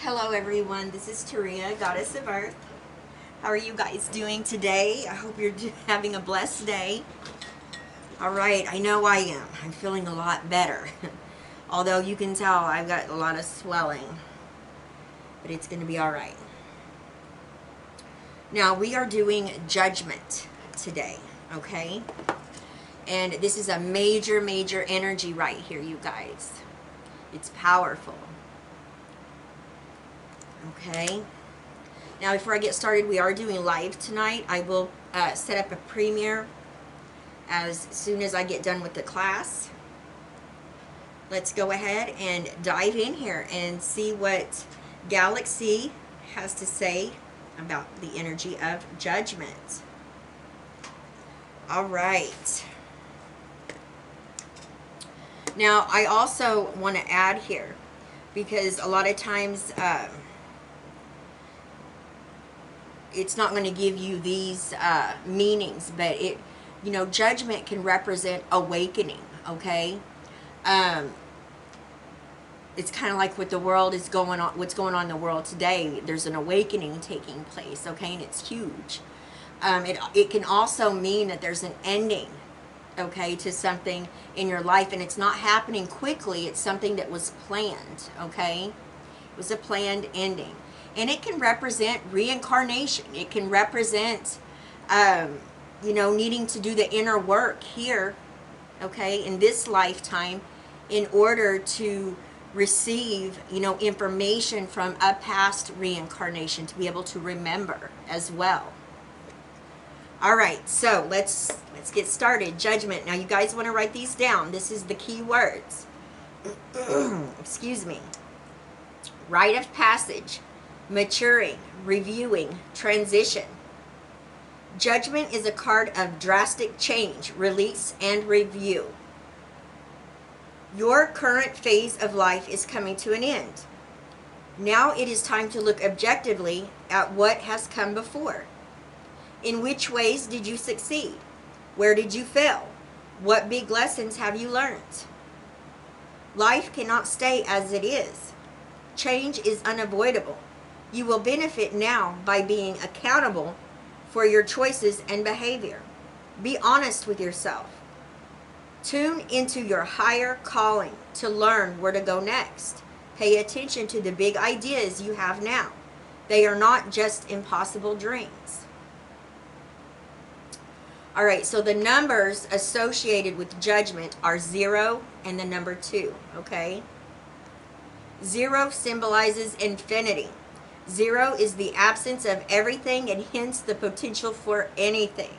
Hello everyone, this is Taria, Goddess of Earth. How are you guys doing today? I hope you're having a blessed day. Alright, I know I am. I'm feeling a lot better. Although you can tell I've got a lot of swelling. But it's going to be alright. Now we are doing Judgment today, okay? And this is a major energy right here, you guys. It's powerful. Okay. Now, before I get started, we are doing live tonight. I will set up a premiere as soon as I get done with the class. Let's go ahead and dive in here and see what Galaxy has to say about the energy of Judgment. All right. Now, I also want to add here, because a lot of times it's not going to give you these meanings, but it, you know, Judgment can represent awakening, okay? It's kind of like what the world is going on, what's going on in the world today. There's an awakening taking place, okay, and it's huge. It can also mean that there's an ending, okay, to something in your life, and it's not happening quickly. It's something that was planned, okay? It was a planned ending. And it can represent reincarnation. It can represent, you know, needing to do the inner work here, okay, in this lifetime in order to receive, you know, information from a past reincarnation to be able to remember as well. All right, so let's get started. Judgment. Now, you guys want to write these down. This is the key words. Excuse me. Rite of passage. Maturing, reviewing, transition. Judgment is a card of drastic change, release, and review. Your current phase of life is coming to an end. Now it is time to look objectively at what has come before. In which ways did you succeed? Where did you fail? What big lessons have you learned? Life cannot stay as it is. Change is unavoidable. You will benefit now by being accountable for your choices and behavior. Be honest with yourself. Tune into your higher calling to learn where to go next. Pay attention to the big ideas you have now. They are not just impossible dreams. All right, so the numbers associated with Judgment are 0 and the number 2, okay? 0 symbolizes infinity. 0 is the absence of everything and hence the potential for anything.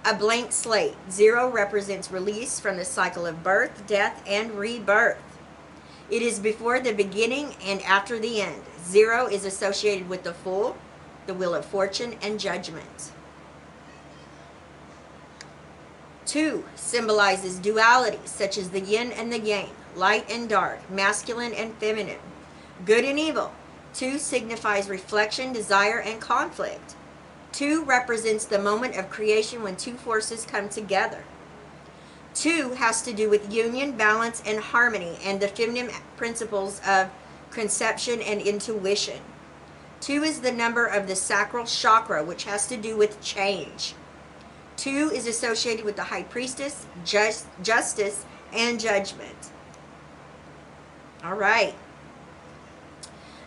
A blank slate. 0 represents release from the cycle of birth, death, and rebirth. It is before the beginning and after the end. 0 is associated with the Fool, the Wheel of Fortune, and Judgment. 2 symbolizes duality, such as the yin and the yang, light and dark, masculine and feminine, good and evil. 2 signifies reflection, desire, and conflict. 2 represents the moment of creation when 2 forces come together. 2 has to do with union, balance, and harmony, and the feminine principles of conception and intuition. 2 is the number of the sacral chakra, which has to do with change. 2 is associated with the High Priestess, justice, and judgment. All right.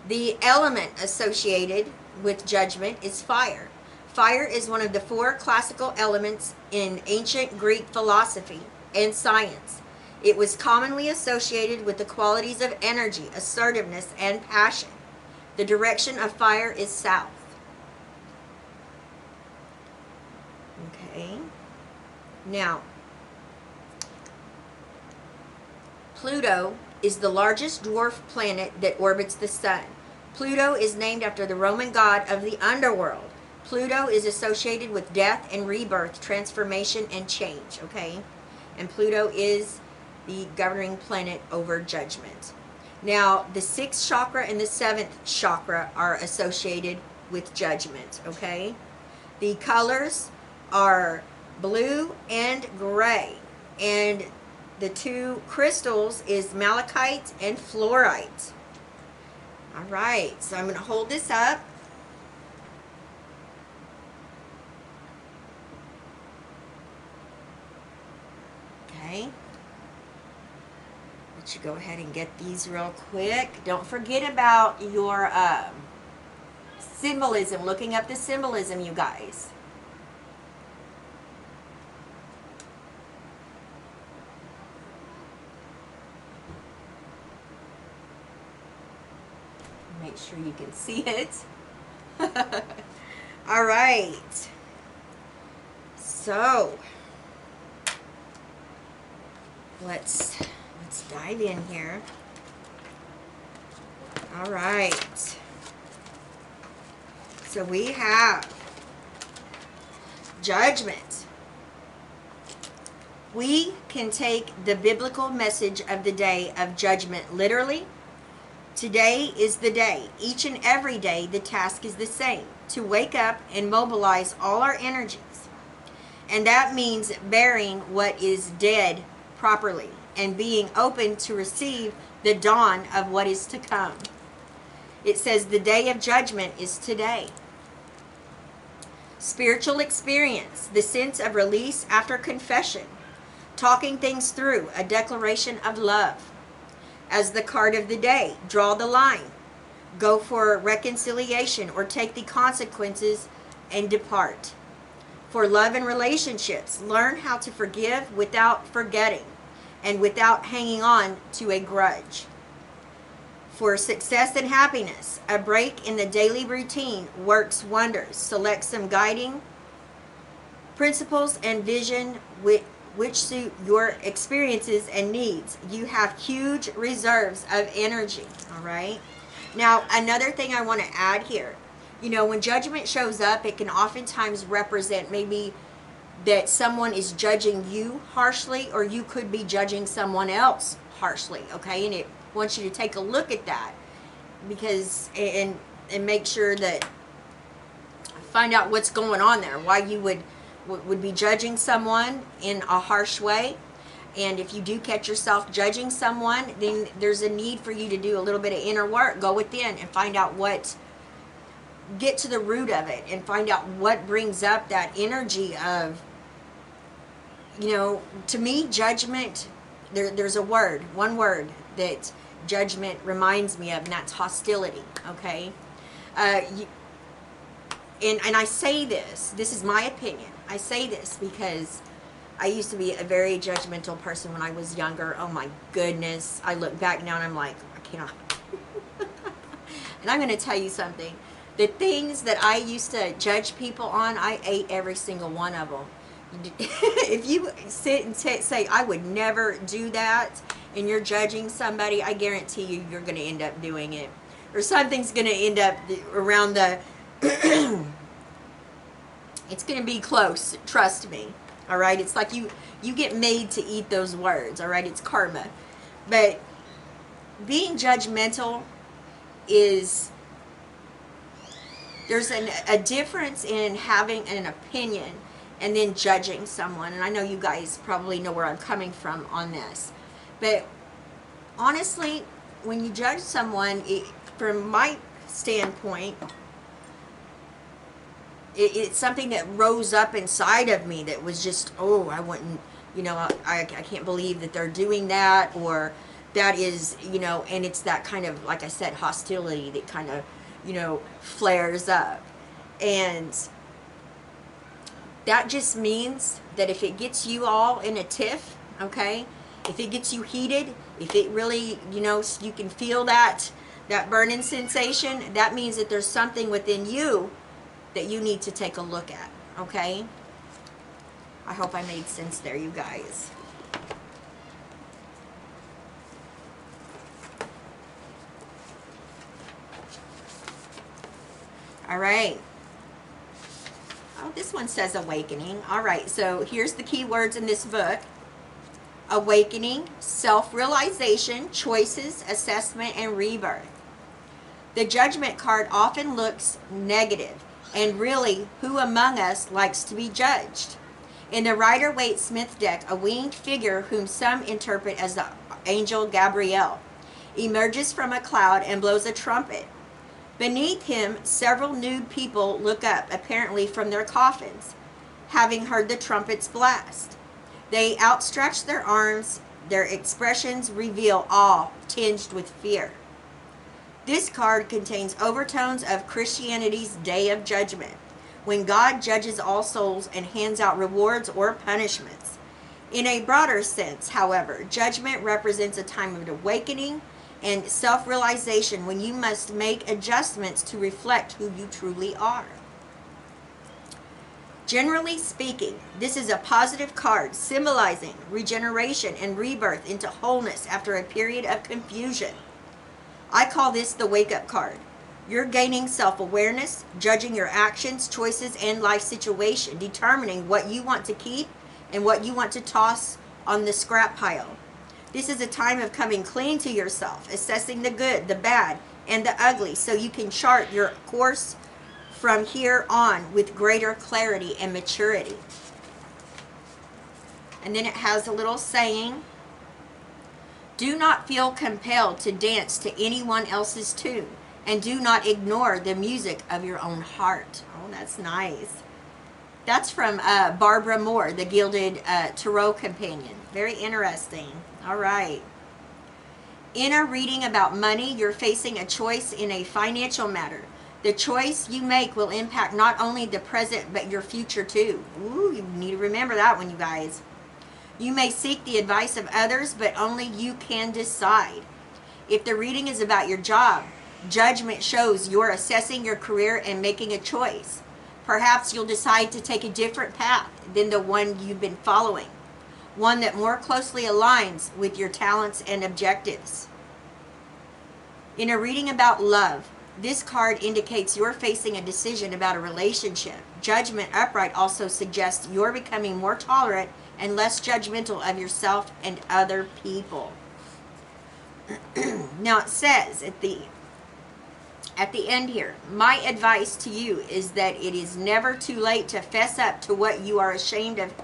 The element associated with Judgment is fire. Fire is one of the 4 classical elements in ancient Greek philosophy and science. It was commonly associated with the qualities of energy, assertiveness, and passion. The direction of fire is south. Okay. Now, Pluto is the largest dwarf planet that orbits the sun. Pluto is named after the Roman god of the underworld. Pluto is associated with death and rebirth, transformation, and change, okay? And Pluto is the governing planet over Judgment. Now, the 6th chakra and the 7th chakra are associated with Judgment, okay? The colors are blue and gray, and the 2 crystals is malachite and fluorite. All right, so I'm going to hold this up. Okay. Let you go ahead and get these real quick. Don't forget about your symbolism, looking up the symbolism, you guys. Make sure you can see it. All right. So let's dive in here. All right. So we have judgment. We can take the biblical message of the day of judgment literally. Today is the day. Each and every day, the task is the same: to wake up and mobilize all our energies. And that means burying what is dead properly and being open to receive the dawn of what is to come. It says the day of judgment is today. Spiritual experience, the sense of release after confession, talking things through, a declaration of love. As the card of the day, draw the line, go for reconciliation, or take the consequences and depart. For love and relationships, learn how to forgive without forgetting and without hanging on to a grudge. For success and happiness, a break in the daily routine works wonders. Select some guiding principles and vision which suit your experiences and needs. You have huge reserves of energy, all right? Now, another thing I want to add here, you know, when judgment shows up, it can oftentimes represent maybe that someone is judging you harshly, or you could be judging someone else harshly, okay? And it wants you to take a look at that, because and make sure that, find out what's going on there, why you would be judging someone in a harsh way. And if you do catch yourself judging someone, then there's a need for you to do a little bit of inner work. Go within and find out get to the root of it and find out what brings up that energy of, you know, to me, judgment, there's one word that judgment reminds me of, and that's hostility, okay? And I say this is my opinion. I say this because I used to be a very judgmental person when I was younger. Oh my goodness. I look back now and I'm like, I cannot. And I'm going to tell you something. The things that I used to judge people on, I ate every single one of them. If you sit and say, I would never do that, and you're judging somebody, I guarantee you're going to end up doing it. Or something's going to end up around the... It's going to be close, trust me. All right? It's like you get made to eat those words. All right? It's karma. But being judgmental is... There's a difference in having an opinion and then judging someone. And I know you guys probably know where I'm coming from on this. But honestly, when you judge someone, from my standpoint, it's something that rose up inside of me that was just, oh, I wouldn't, you know, I can't believe that they're doing that, or that is, you know, and it's that kind of, like I said, hostility that kind of, you know, flares up. And that just means that if it gets you all in a tiff, okay, if it gets you heated, if it really, you know, you can feel that burning sensation, that means that there's something within you that you need to take a look at, okay? I hope I made sense there, you guys. All right. Oh, this one says awakening. All right, so here's the key words in this book. Awakening, self-realization, choices, assessment, and rebirth. The judgment card often looks negative, and really, who among us likes to be judged? In the Rider-Waite-Smith deck, a winged figure whom some interpret as the angel Gabriel emerges from a cloud and blows a trumpet. Beneath him, several nude people look up, apparently from their coffins, having heard the trumpet's blast. They outstretch their arms. Their expressions reveal awe tinged with fear. This card contains overtones of Christianity's Day of Judgment, when God judges all souls and hands out rewards or punishments. In a broader sense, however, judgment represents a time of awakening and self-realization when you must make adjustments to reflect who you truly are. Generally speaking, this is a positive card symbolizing regeneration and rebirth into wholeness after a period of confusion. I call this the wake-up card. You're gaining self-awareness, judging your actions, choices, and life situation, determining what you want to keep and what you want to toss on the scrap pile. This is a time of coming clean to yourself, assessing the good, the bad, and the ugly, so you can chart your course from here on with greater clarity and maturity. And then it has a little saying, do not feel compelled to dance to anyone else's tune, and do not ignore the music of your own heart. Oh, that's nice. That's from Barbara Moore, the Gilded Tarot Companion. Very interesting. All right. In a reading about money, you're facing a choice in a financial matter. The choice you make will impact not only the present, but your future too. Ooh, you need to remember that one, you guys. You may seek the advice of others, but only you can decide. If the reading is about your job, judgment shows you're assessing your career and making a choice. Perhaps you'll decide to take a different path than the one you've been following, one that more closely aligns with your talents and objectives. In a reading about love, this card indicates you're facing a decision about a relationship. Judgment upright also suggests you're becoming more tolerant and less judgmental of yourself and other people. Now it says at the end here, my advice to you is that it is never too late to fess up to what you are ashamed of.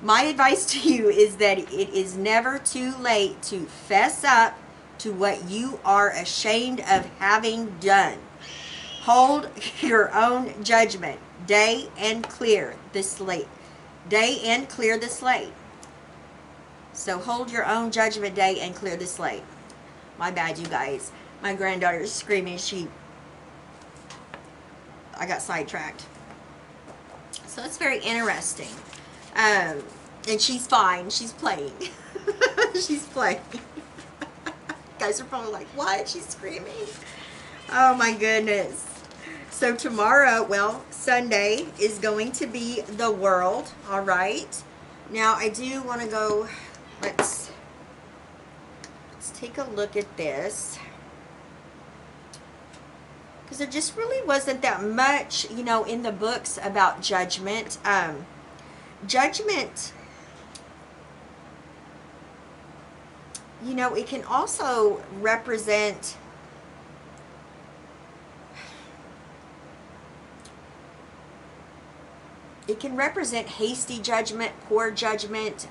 My advice to you is that it is never too late to fess up to what you are ashamed of having done. Hold your own judgment day and clear the slate. So hold your own judgment day and clear the slate. My bad, you guys. My granddaughter is screaming. I got sidetracked. So it's very interesting. And she's fine. She's playing. She's playing. You guys are probably like, what? She's screaming. Oh my goodness. So tomorrow, well, Sunday is going to be the world. All right. Now I do want to go, let's take a look at this, because there just really wasn't that much, you know, in the books about judgment. Judgment, you know, it can also represent hasty judgment, poor judgment,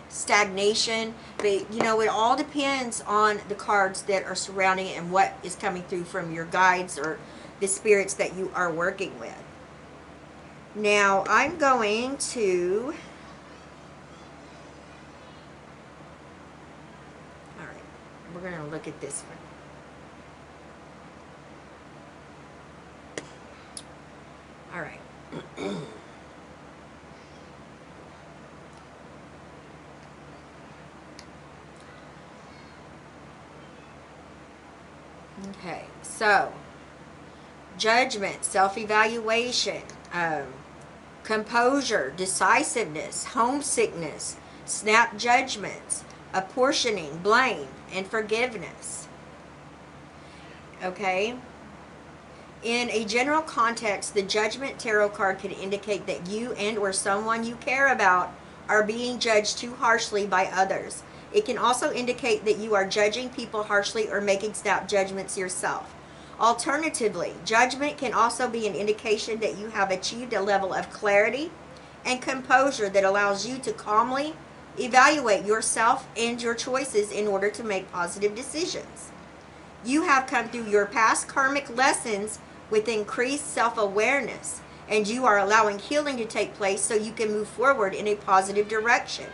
stagnation, but you know, it all depends on the cards that are surrounding it and what is coming through from your guides or the spirits that you are working with. Now I'm going to, all right, we're going to look at this one. All right. Okay, so judgment, self-evaluation, composure, decisiveness, homesickness, snap judgments, apportioning, blame, and forgiveness. Okay? In a general context, the Judgment Tarot card can indicate that you and or someone you care about are being judged too harshly by others. It can also indicate that you are judging people harshly or making snap judgments yourself. Alternatively, judgment can also be an indication that you have achieved a level of clarity and composure that allows you to calmly Evaluate yourself and your choices in order to make positive decisions. You have come through your past karmic lessons with increased self-awareness, and you are allowing healing to take place so you can move forward in a positive direction.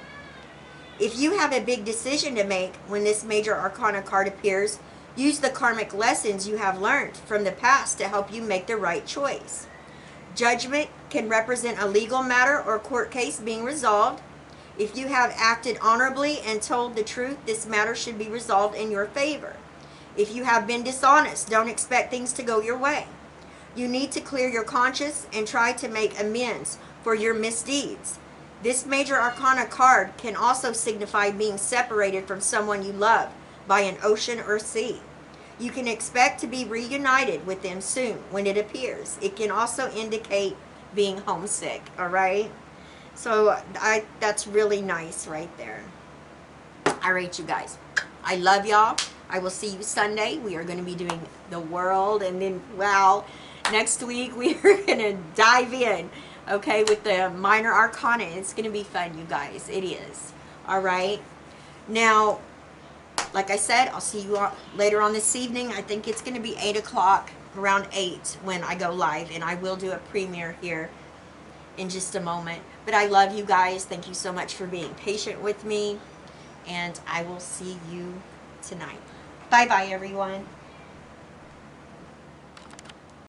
If you have a big decision to make when this major arcana card appears, use the karmic lessons you have learned from the past to help you make the right choice. Judgment can represent a legal matter or court case being resolved. If you have acted honorably and told the truth, this matter should be resolved in your favor. If you have been dishonest, don't expect things to go your way. You need to clear your conscience and try to make amends for your misdeeds. This major arcana card can also signify being separated from someone you love by an ocean or sea. You can expect to be reunited with them soon when it appears. It can also indicate being homesick, all right? So that's really nice right there. All right, you guys. I love y'all. I will see you Sunday. We are going to be doing the world, and then, wow, next week we are going to dive in, okay, with the minor arcana. It's going to be fun, you guys. It is. All right. Now, like I said, I'll see you later on this evening. I think it's going to be 8 o'clock, around 8 when I go live, and I will do a premiere here in just a moment. But I love you guys. Thank you so much for being patient with me, and I will see you tonight. Bye-bye, everyone.